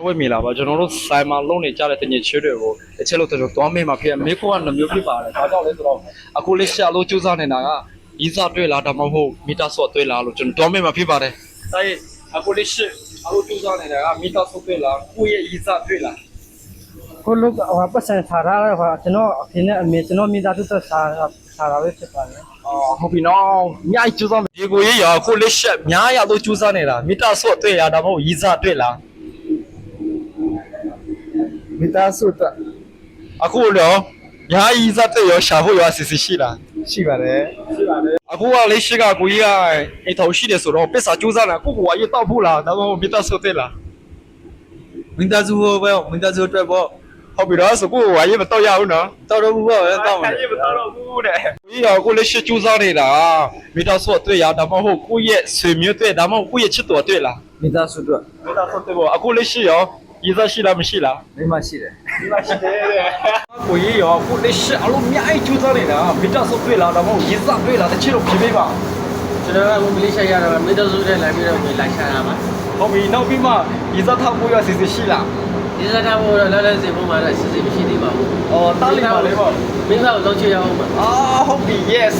ဝဲမိလာပါကျွန်တော်တို့ဆိုင်မှာလုံးနေကြတဲ့တငယ်ချွေးတွေကိုတစ်ချက်လို့တော့သွားမေးမှာဖြစ်မေးခွန်းကနှမျိုးဖြစ်ပါတယ်ဒါကြောင့်လဲဆိုတော့အခုလေးရှာလို့စူးစမ်းနေတာကဤစားတွေ့လားဒါမှမဟုတ်မီတာဆော့တွေ့လားလို့ကျွန်တော်သွားမေးမှာဖြစ်ပါတယ်ဒါရဲ့အခုလေးရှာအလို့စူးစမ်းနေတာကမီတာဆော့တွေ့လားကိုယ့်ရဲ့ဤစားတွေ့လား ကိုလုဟိုပတ်စံထားရဟိုကျွန်တော်အဖေနဲ့အမေကျွန်တော်မိသားစုသက်ထားတာပဲဖြစ်ပါတယ် ဟုတ်ပြီနော်အများကြီးစူးစမ်းဒီကိုရေးရအခုလေးရှာများရလို့စူးစမ်းနေတာမီတာဆော့တွေ့ရဒါမှမဟုတ်ဤစားတွေ့လား မိသားစုသက် အခုတော့ညာဤစားတွေ့ရောရှာဖို့ရောအစီအစဉ်ရှိလား ရှိပါတယ် အခုကလေးရှိကကိုကြီးကအိမ်ထောင်ရှိတယ်ဆိုတော့ပစ္စာကျိုးစားလာကိုကရေးတောက်ဖို့လားဒါမှမဟုတ်မီတာဆော့တွေ့လား မိသားစုဟိုပဲမိသားစုအတွက်ပေါ့ ဟုတ်ပြီတော့ဆိုကိုကရေးမတော့ရဘူးနော် တော်တော်ဘူးပေါ့ပဲတောင်းတယ် ရေးမတော့ဘူးတဲ့ကြီးကကိုလေးရှိကျိုးစားနေတာမီတာဆော့တွေ့ရဒါမှမဟုတ်ကိုရဲ့ဆွေမျိုးတွေ့ဒါမှမဟုတ်ကိုရဲ့ချစ်တော်တွေ့လား မိသားစုအတွက် မီတာဆော့တွေ့ဖို့အခုလေးရှိရောရေးစားရှိလားမရှိလား မိမရှိတယ် ဒီမှာရှိတယ်တဲ့ကိုကြီးရောကိုလေးရှိအလုံးမြိုက်ကျိုးစားနေတာမီတာဆော့တွေ့လားဒါမှမဟုတ်ရေးစားတွေ့လားတချစ်လို့ဖြေပေးပါ ကျွန်တော်ကမလေးရှားရတာမိသားစုနဲ့လာပြီးတော့လိုက်ရှာတာပါ ဟုတ်ပြီနောက်ပြီးမှရေးစားထောက်ဖို့ရစီစဉ်ရှိလား ဒီစားထားဖို့လည်းလည်းစေဖို့မှလည်းစစ်စစ်မရှိသေးပါဘူး 哦，大理嘛，对不？မိသားစုတော့ချေရအောင်ပါ 啊，好比 yes，